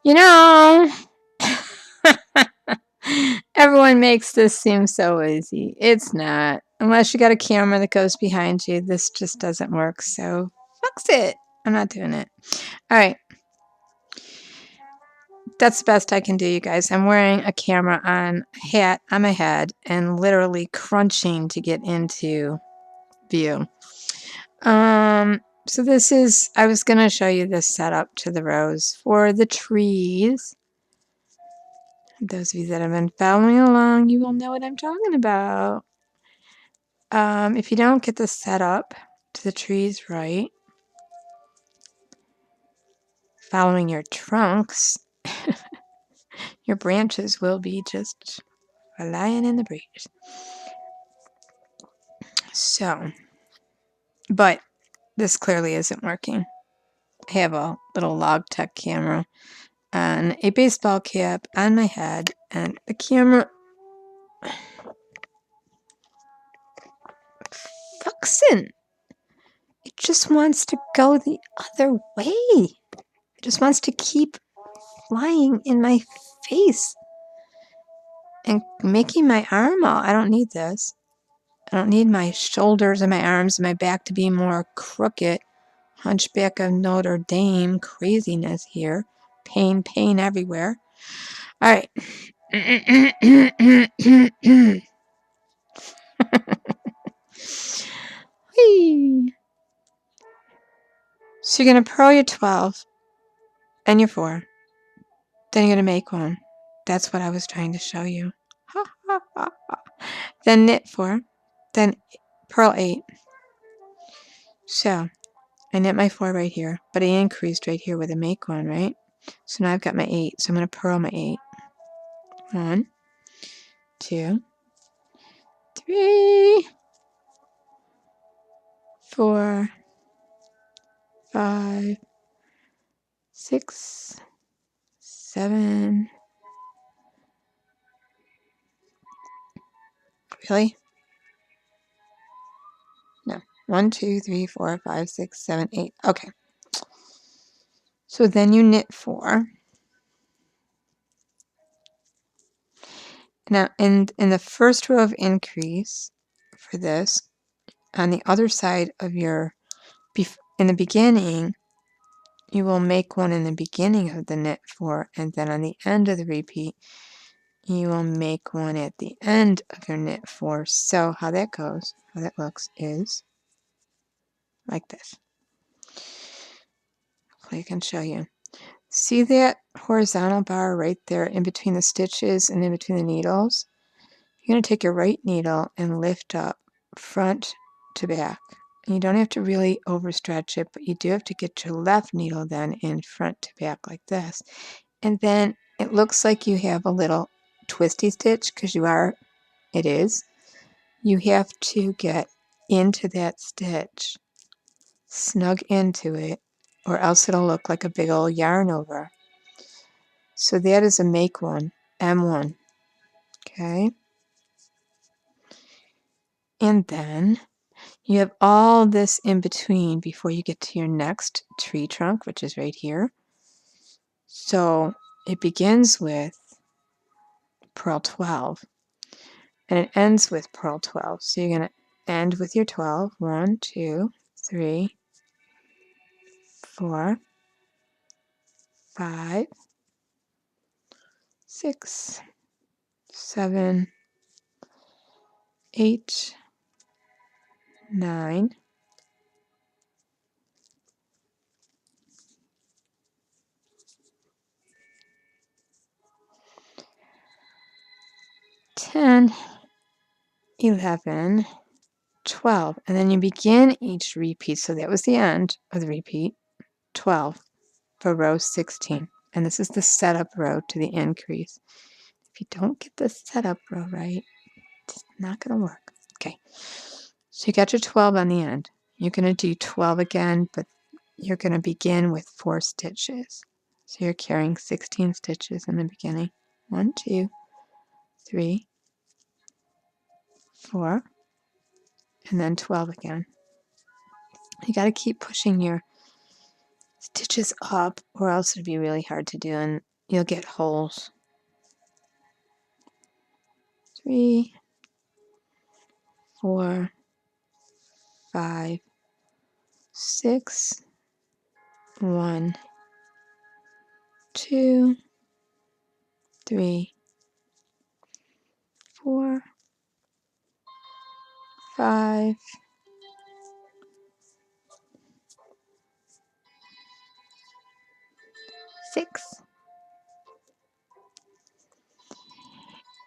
You know, everyone makes this seem so easy. It's not. Unless you got a camera that goes behind you, this just doesn't work. So, fix it. I'm not doing it. All right. That's the best I can do, you guys. I'm wearing a camera on hat on my head and literally crunching to get into view. So this is, I was going to show you this setup to the rose for the trees. Those of you that have been following along, you will know what I'm talking about. If you don't get the setup to the trees right, following your trunks, your branches will be just lying in the breeze. So, but this clearly isn't working. I have a little Logitech camera and a baseball cap on my head, and the camera fucking, it just wants to go the other way. It just wants to keep flying in my face and making my arm all. I don't need this. I don't need my shoulders and my arms and my back to be more crooked. Hunchback of Notre Dame craziness here. Pain, pain everywhere. All right. Whee. So you're going to purl your 12 and your 4. Then you're going to make one. That's what I was trying to show you. Then knit 4. Then purl 8. So I knit my 4 right here, but I increased right here with a make one, right? So now I've got my 8. So I'm going to purl my 8. 1, 2, 3, 4, 5, 6, 7. Really? No. 1, 2, 3, 4, 5, 6, 7, 8. Okay. So then you knit 4. Now in the first row of increase for this, on the other side of your, in the beginning, you will make one in the beginning of the knit 4, and then on the end of the repeat, you will make one at the end of your knit 4. So how that goes, how that looks is like this. Hopefully I can show you. See that horizontal bar right there in between the stitches and in between the needles? You're going to take your right needle and lift up front to back. And you don't have to really overstretch it, but you do have to get your left needle then in front to back like this. And then it looks like you have a little twisty stitch because it is. You have to get into that stitch, snug into it, or else it'll look like a big old yarn over. So that is a make one, M1. Okay. And then you have all this in between before you get to your next tree trunk, which is right here. So it begins with purl 12 and it ends with purl 12. So you're going to end with your 12. 1, 2, 3, 4, 5, 6, 7, 8, 9, 10, 11, 12. And then you begin each repeat. So that was the end of the repeat. 12 for row 16. And this is the setup row to the increase. If you don't get the setup row right, it's not going to work. Okay. So you got your 12 on the end. You're going to do 12 again, but you're going to begin with 4 stitches. So you're carrying 16 stitches in the beginning. 1, 2, 3, 4, and then 12 again. You got to keep pushing your stitches up or else it'd be really hard to do, and you'll get holes. 3, 4, 5, 6, 1, 2, 3, 4, 5, 6.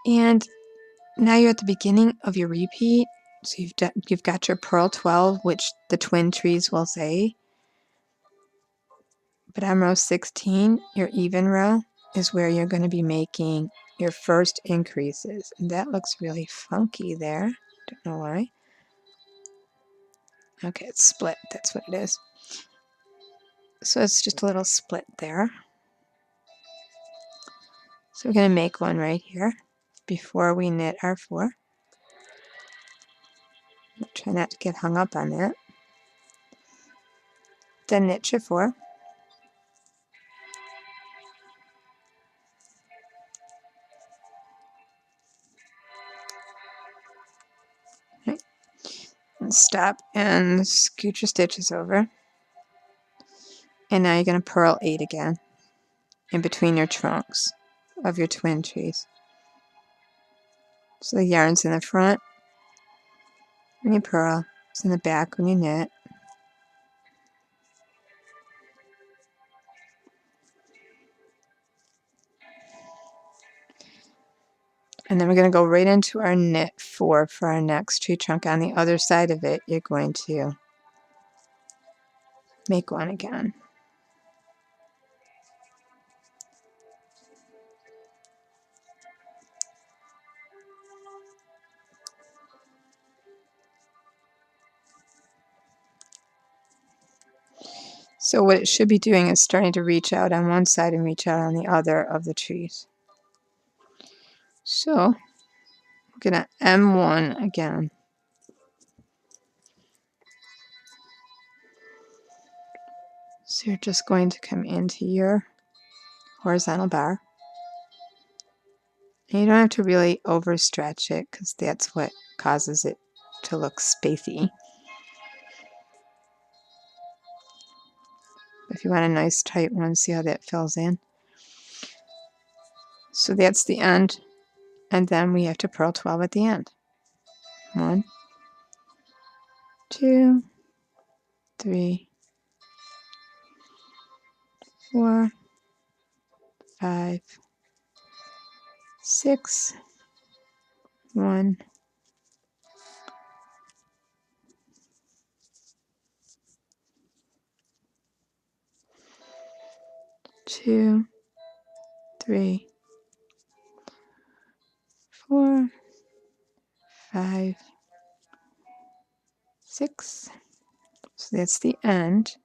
And now you're at the beginning of your repeat. So you've got your purl 12, which the twin trees will say. But on row 16, your even row, is where you're going to be making your first increases. And that looks really funky there. Don't know why. Okay, it's split. That's what it is. So it's just a little split there. So we're going to make one right here before we knit our 4. Try not to get hung up on that. Then knit your 4. Right. And stop and scoot your stitches over. And now you're going to purl 8 again in between your trunks of your twin trees. So the yarn's in the front when you purl, it's in the back when you knit. And then we're going to go right into our knit 4 for our next tree trunk. On the other side of it, you're going to make one again. So what it should be doing is starting to reach out on one side and reach out on the other of the trees. So we're going to M1 again. So you're just going to come into your horizontal bar. And you don't have to really overstretch it because that's what causes it to look spacey. If you want a nice tight one, see how that fills in. So that's the end. And then we have to purl 12 at the end. 1, 2, 3, 4, 5, 6, 1, 2, 3, 4, 5, 6. So that's the end.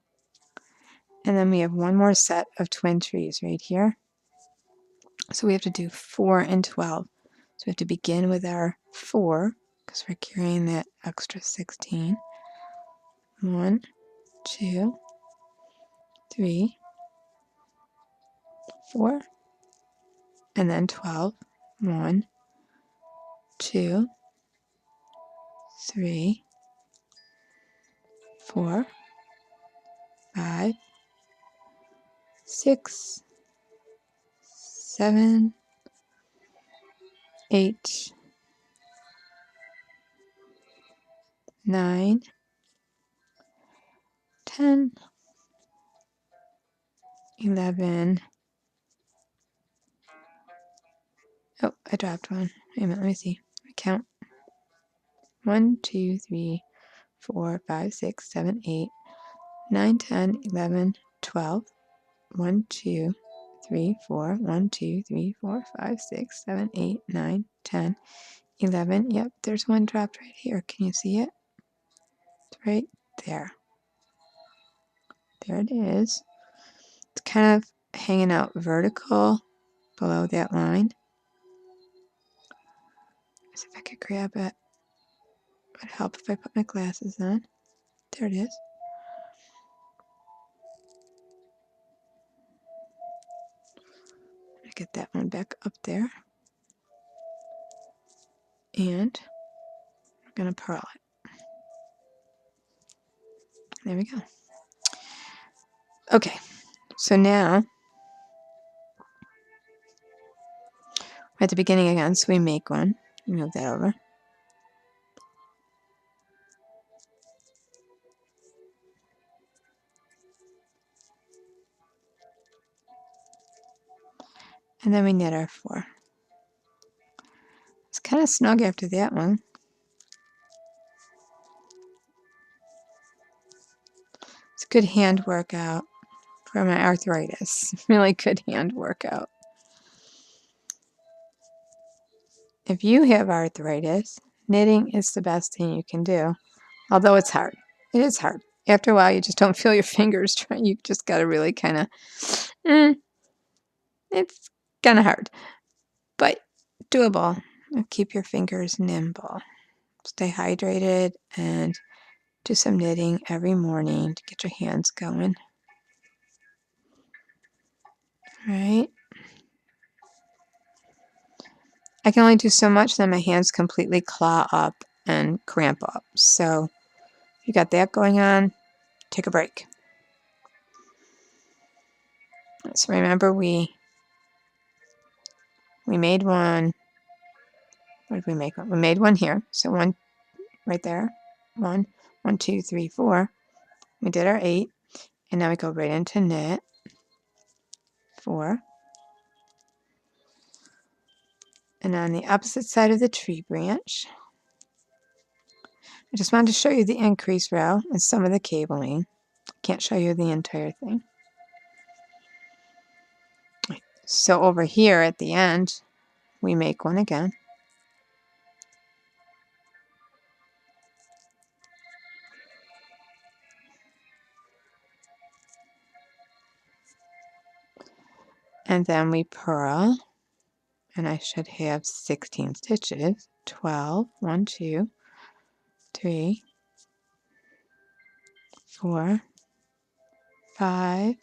And then we have one more set of twin trees right here. So we have to do 4 and 12. So we have to begin with our 4 because we're carrying that extra 16. 1, 2, 3, 4, and then 12. 1, 2, 3, 4, 5, 6, 7, 8, 9, 10, 11. Oh, I dropped one. Wait a minute, let me see. I count. 1, 2, 3, 4, 5, 6, 7, 8, 9, 10, 11, 12. 1, 2, 3, 4. 1, 2, 3, 4, 5, 6, 7, 8, 9, 10, 11. Yep, there's one dropped right here. Can you see it? It's right there. There it is. It's kind of hanging out vertical below that line. Let's see if I could grab it. It would help if I put my glasses on. There it is. Get that one back up there. And we're going to purl it. There we go. Okay, so now we're at the beginning again, so we make one. Move that over. And then we knit our 4. It's kind of snug after that one. It's a good hand workout for my arthritis. Really good hand workout. If you have arthritis, knitting is the best thing you can do. Although it's hard. It is hard. After a while, you just don't feel your fingers trying. You just got to really kind of, it's kind of hard. But doable. Keep your fingers nimble. Stay hydrated and do some knitting every morning to get your hands going. All right. I can only do so much, then my hands completely claw up and cramp up. So if you got that going on, take a break. So remember we made one. What did we make? We made one here. So one right there. 1, 1, 2, 3, 4. We did our 8. And now we go right into knit. 4. And on the opposite side of the tree branch, I just wanted to show you the increase row and some of the cabling. Can't show you the entire thing. So over here at the end, we make one again. And then we purl, and I should have 16 stitches. 12, 1, 2, 3, 4, 5,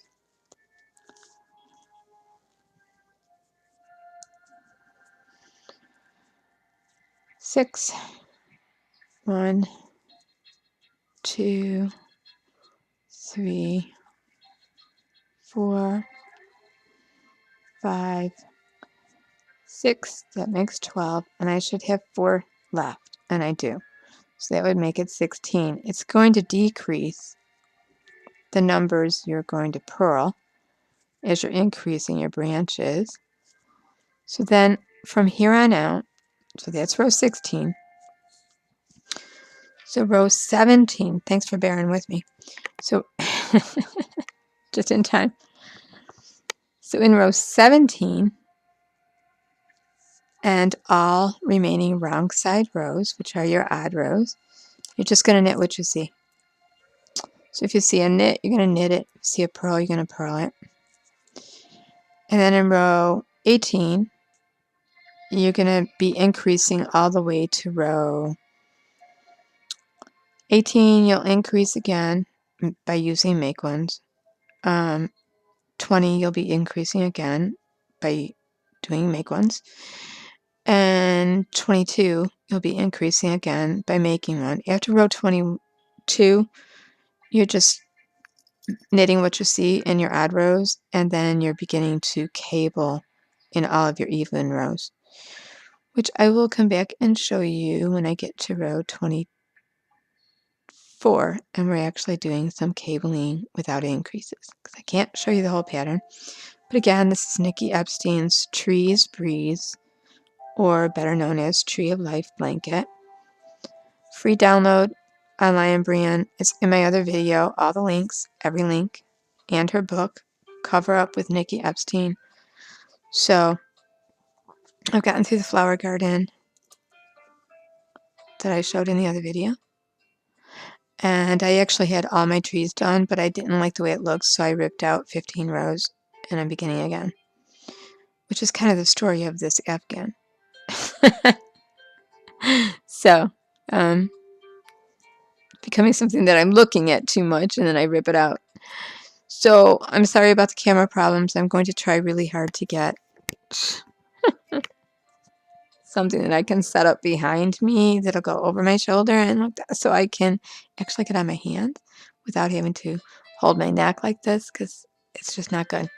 6, 1, 2, 3, 4, 5, 6. That makes 12, and I should have 4 left, and I do. So that would make it 16. It's going to decrease the numbers you're going to purl as you're increasing your branches. So then from here on out, so that's row 16. So row 17, thanks for bearing with me. So just in time. So in row 17 and all remaining wrong side rows, which are your odd rows, you're just going to knit what you see. So if you see a knit, you're going to knit it. If you see a purl, you're going to purl it. And then in row 18, you're going to be increasing all the way to row 18. You'll increase again by using make ones. 20, you'll be increasing again by doing make ones. And 22, you'll be increasing again by making one. After row 22, you're just knitting what you see in your odd rows, and then you're beginning to cable in all of your even rows, which I will come back and show you when I get to row 24, and we're actually doing some cabling without increases, because I can't show you the whole pattern. But again, this is Nicky Epstein's Trees Breeze, or better known as Tree of Life blanket. Free download on Lion Brand. It's in my other video, all the links, every link, and her book, Cover Up with Nicky Epstein. So I've gotten through the flower garden that I showed in the other video. And I actually had all my trees done, but I didn't like the way it looks, so I ripped out 15 rows and I'm beginning again, which is kind of the story of this Afghan. So, becoming something that I'm looking at too much, and then I rip it out. So I'm sorry about the camera problems. I'm going to try really hard to get Something that I can set up behind me that'll go over my shoulder and like that, so I can actually get on my hands without having to hold my neck like this because it's just not good.